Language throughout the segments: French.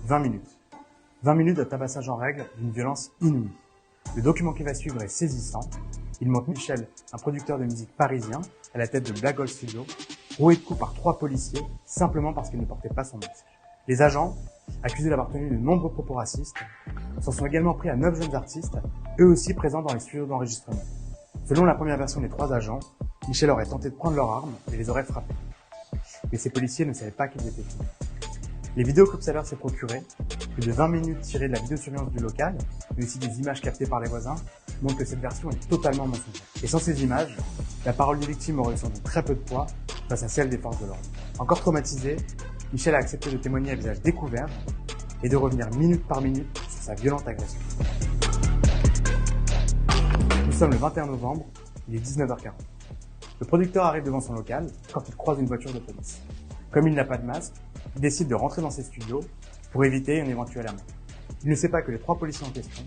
20 minutes. 20 minutes de tabassage en règle d'une violence inouïe. Le document qui va suivre est saisissant. Il montre Michel, un producteur de musique parisien, à la tête de Black Gold Studio, roué de coups par 3 policiers, simplement parce qu'il ne portait pas son masque. Les agents, accusés d'avoir tenu de nombreux propos racistes, s'en sont également pris à 9 jeunes artistes, eux aussi présents dans les studios d'enregistrement. Selon la première version des 3 agents, Michel aurait tenté de prendre leurs armes et les aurait frappés. Mais ces policiers ne savaient pas qu'ils étaient qui. Les vidéos qu'Observer s'est procurées, plus de 20 minutes tirées de la vidéosurveillance du local, mais aussi des images captées par les voisins, montrent que cette version est totalement mensongère. Et sans ces images, la parole des victimes aurait sans doute très peu de poids face à celle des forces de l'ordre. Encore traumatisé, Michel a accepté de témoigner à visage découvert et de revenir minute par minute sur sa violente agression. Nous sommes le 21 novembre, il est 19h40. Le producteur arrive devant son local quand il croise une voiture de police. Comme il n'a pas de masque, il décide de rentrer dans ses studios pour éviter une éventuelle amende. Il ne sait pas que les 3 policiers en question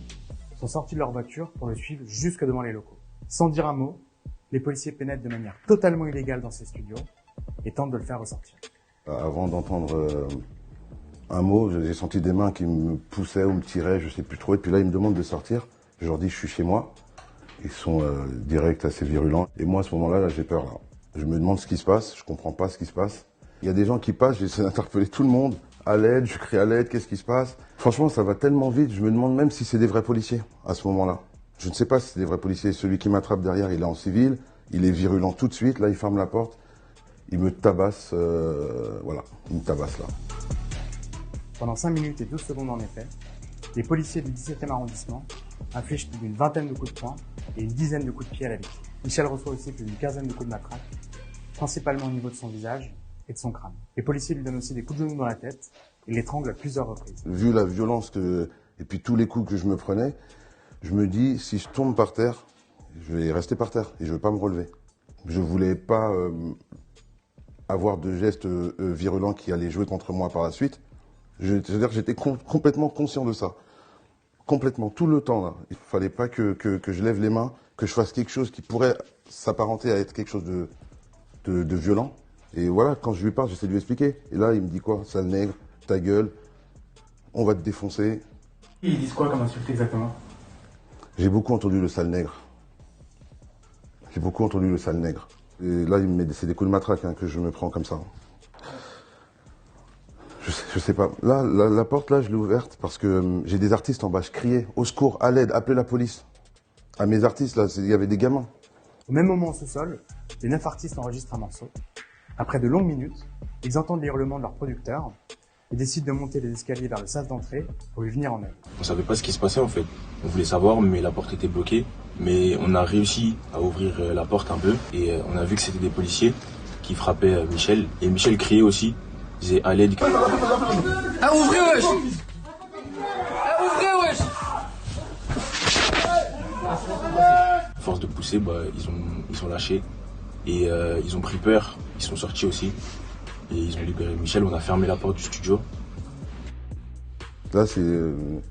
sont sortis de leur voiture pour le suivre jusque devant les locaux. Sans dire un mot, les policiers pénètrent de manière totalement illégale dans ses studios et tentent de le faire ressortir. Avant d'entendre un mot, j'ai senti des mains qui me poussaient ou me tiraient, je sais plus trop. Et puis là, ils me demandent de sortir. Je leur dis, je suis chez moi. Ils sont directs, assez virulents. Et moi, à ce moment-là, là, j'ai peur. Là. Je me demande ce qui se passe. Je comprends pas ce qui se passe. Il y a des gens qui passent, j'essaie d'interpeller tout le monde. À l'aide, je crie à l'aide, qu'est-ce qui se passe? Franchement, ça va tellement vite, je me demande même si c'est des vrais policiers à ce moment-là. Je ne sais pas si c'est des vrais policiers. Celui qui m'attrape derrière, il est en civil, il est virulent tout de suite, là il ferme la porte, il me tabasse, voilà, il me tabasse là. Pendant 5 minutes et 12 secondes en effet, les policiers du 17e arrondissement infligent plus d'une vingtaine de coups de poing et une dizaine de coups de pied à la victime. Michel reçoit aussi plus d'une quinzaine de coups de matraque, principalement au niveau de son visage et de son crâne. Les policiers lui donnent aussi des coups de genou dans la tête et l'étranglent à plusieurs reprises. Vu la violence et puis tous les coups que je me prenais, je me dis, si je tombe par terre, je vais rester par terre et je ne vais pas me relever. Je voulais pas avoir de gestes virulents qui allaient jouer contre moi par la suite. C'est-à-dire que j'étais complètement conscient de ça. Complètement, tout le temps là. Il fallait pas que je lève les mains, que je fasse quelque chose qui pourrait s'apparenter à être quelque chose de violent. Et voilà, quand je lui parle, j'essaie de lui expliquer. Et là, il me dit quoi? Sale nègre, ta gueule, on va te défoncer. Ils disent quoi comme insulte exactement? J'ai beaucoup entendu le sale nègre. J'ai beaucoup entendu le sale nègre. Et là, c'est des coups de matraque hein, que je me prends comme ça. Je sais pas. Là, la porte, là, je l'ai ouverte parce que j'ai des artistes en bas. Je criais, au secours, à l'aide, appelez la police. À mes artistes, là, il y avait des gamins. Au même moment, au sous-sol, les 9 artistes enregistrent un morceau. Après de longues minutes, ils entendent les hurlements de leur producteur et décident de monter les escaliers vers le sas d'entrée pour lui venir en aide. On savait pas ce qui se passait en fait. On voulait savoir, mais la porte était bloquée. Mais on a réussi à ouvrir la porte un peu et on a vu que c'était des policiers qui frappaient Michel. Et Michel criait aussi, il disait à l'aide. Ah, ouvrez wesh! Ah, ouvrez wesh! À force de pousser, ils ont lâché et ils ont pris peur. Ils sont sortis aussi et ils ont libéré Michel. On a fermé la porte du studio. Là, il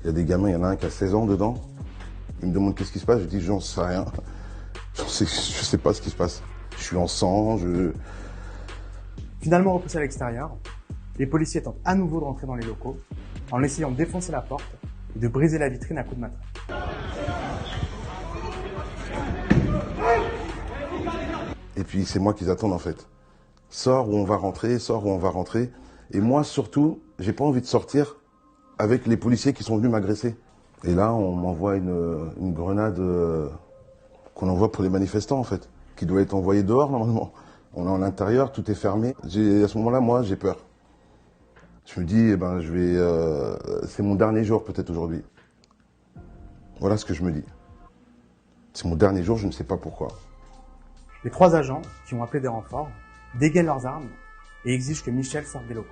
y a des gamins, il y en a un qui a 16 ans dedans. Il me demande qu'est-ce qui se passe, je dis j'en sais rien. Je sais pas ce qui se passe. Je suis en sang, Finalement repoussés à l'extérieur, les policiers tentent à nouveau de rentrer dans les locaux en essayant de défoncer la porte et de briser la vitrine à coups de matraque. Et puis c'est moi qu'ils attendent en fait. Sors où on va rentrer, sors où on va rentrer. Et moi surtout, j'ai pas envie de sortir avec les policiers qui sont venus m'agresser. Et là, on m'envoie une grenade qu'on envoie pour les manifestants en fait, qui doit être envoyée dehors normalement. On est à l'intérieur, tout est fermé. À ce moment-là, moi, j'ai peur. Je me dis, c'est mon dernier jour peut-être aujourd'hui. Voilà ce que je me dis. C'est mon dernier jour, je ne sais pas pourquoi. Les 3 agents, qui ont appelé des renforts, dégainent leurs armes et exigent que Michel sorte des locaux.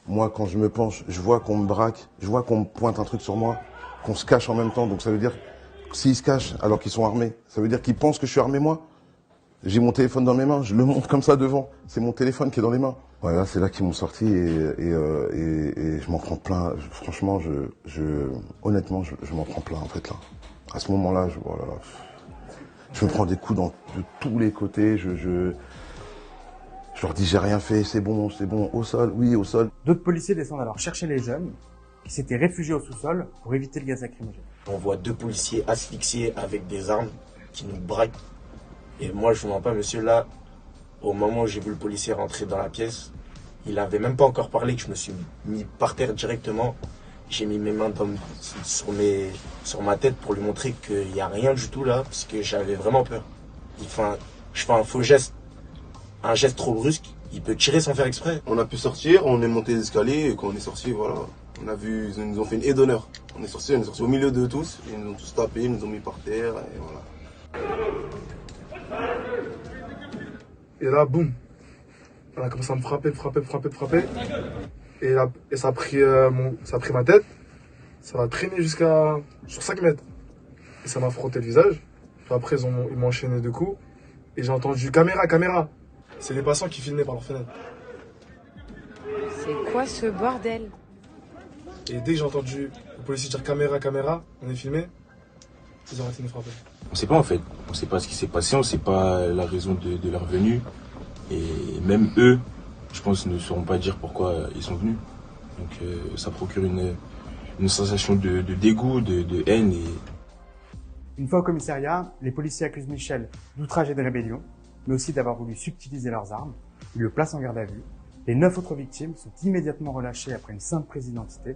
Moi, quand je me penche, je vois qu'on me braque, je vois qu'on me pointe un truc sur moi, qu'on se cache en même temps. Donc ça veut dire, s'ils se cachent alors qu'ils sont armés, ça veut dire qu'ils pensent que je suis armé moi. J'ai mon téléphone dans mes mains, je le montre comme ça devant. C'est mon téléphone qui est dans les mains. Voilà, c'est là qu'ils m'ont sorti et je m'en prends plein. Franchement, honnêtement, je m'en prends plein en fait là. À ce moment-là, oh là là. Je me prends des coups de tous les côtés, je leur dis j'ai rien fait, c'est bon, au sol, oui, au sol. D'autres policiers descendent alors chercher les jeunes qui s'étaient réfugiés au sous-sol pour éviter le gaz lacrymogène. On voit 2 policiers asphyxiés avec des armes qui nous braquent. Et moi, je vous mens pas, monsieur, là, au moment où j'ai vu le policier rentrer dans la pièce, il avait même pas encore parlé que je me suis mis par terre directement. J'ai mis mes mains sur ma tête pour lui montrer qu'il n'y a rien du tout là, parce que j'avais vraiment peur. Je fais un faux geste, un geste trop brusque, il peut tirer sans faire exprès. On a pu sortir, on est monté les escaliers, et quand on est sorti, voilà, on a vu, ils nous ont fait une haie d'honneur. On est sorti au milieu de tous, ils nous ont tous tapés, ils nous ont mis par terre, et voilà. Et là, boum, on a commencé à me frapper. Et ça a pris ma tête, ça m'a traîné sur 5 mètres. Et ça m'a frotté le visage. Puis après, ils m'ont enchaîné 2 coups. Et j'ai entendu caméra. C'est les passants qui filmaient par leur fenêtre. C'est quoi ce bordel? Et dès que j'ai entendu le policier dire caméra, on est filmé, ils ont arrêté de me frapper. On sait pas en fait, on sait pas ce qui s'est passé, on sait pas la raison de leur venue. Et même eux, je pense, ne sauront pas dire pourquoi ils sont venus. Donc ça procure une sensation de dégoût, de haine. Une fois au commissariat, les policiers accusent Michel d'outrage et de rébellion, mais aussi d'avoir voulu subtiliser leurs armes. Ils le placent en garde à vue. Les 9 autres victimes sont immédiatement relâchées après une simple prise d'identité.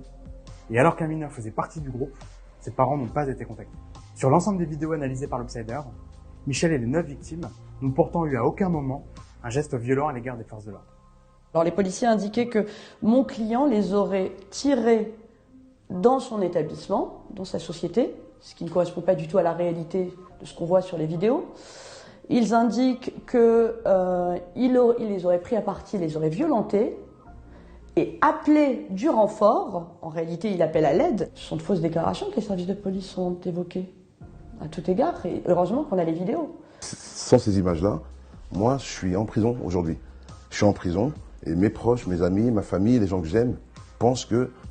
Et alors qu'un mineur faisait partie du groupe, ses parents n'ont pas été contactés. Sur l'ensemble des vidéos analysées par l'Obsider, Michel et les 9 victimes n'ont pourtant eu à aucun moment un geste violent à l'égard des forces de l'ordre. Alors les policiers indiquaient que mon client les aurait tirés dans son établissement, dans sa société, ce qui ne correspond pas du tout à la réalité de ce qu'on voit sur les vidéos. Ils indiquent qu'il les aurait pris à partie, les aurait violentés et appelé du renfort. En réalité, il appelle à l'aide. Ce sont de fausses déclarations que les services de police sont évoqués à tout égard. Et heureusement qu'on a les vidéos. Sans ces images-là, moi, je suis en prison aujourd'hui. Je suis en prison et mes proches, mes amis, ma famille, les gens que j'aime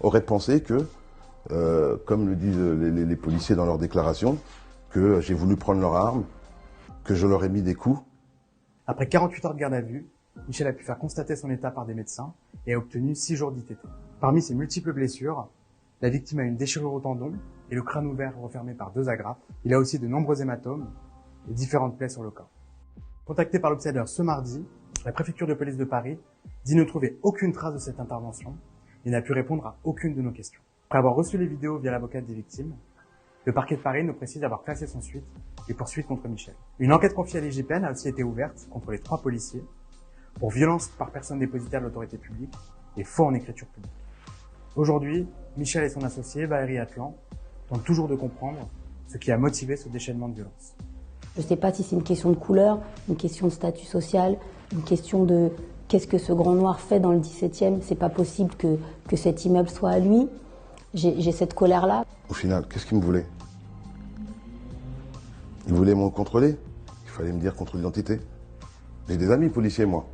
auraient pensé que, comme le disent les policiers dans leurs déclarations, que j'ai voulu prendre leurs armes, que je leur ai mis des coups. Après 48 heures de garde à vue, Michel a pu faire constater son état par des médecins et a obtenu 6 jours d'ITT. Parmi ses multiples blessures, la victime a une déchirure au tendon et le crâne ouvert refermé par 2 agrafes. Il a aussi de nombreux hématomes et différentes plaies sur le corps. Contacté par l'Obsider ce mardi, la préfecture de police de Paris dit ne trouver aucune trace de cette intervention et n'a pu répondre à aucune de nos questions. Après avoir reçu les vidéos via l'avocate des victimes, le parquet de Paris nous précise avoir classé sans suite les poursuites contre Michel. Une enquête confiée à l'IGPN a aussi été ouverte contre les 3 policiers pour violence par personne dépositaire de l'autorité publique et faux en écriture publique. Aujourd'hui, Michel et son associé, Valérie Atlan, tentent toujours de comprendre ce qui a motivé ce déchaînement de violence. Je ne sais pas si c'est une question de couleur, une question de statut social, une question de qu'est-ce que ce grand noir fait dans le 17e. C'est pas possible que cet immeuble soit à lui. J'ai cette colère-là. Au final, qu'est-ce qu'il me voulait? Il voulait me contrôler. Il fallait me dire contrôle d'identité. J'ai des amis policiers, moi.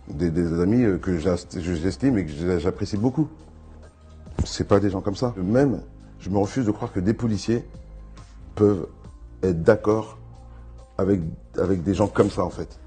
Des amis que j'estime et que j'apprécie beaucoup. C'est pas des gens comme ça. Même, je me refuse de croire que des policiers peuvent être d'accord avec des gens comme ça, en fait.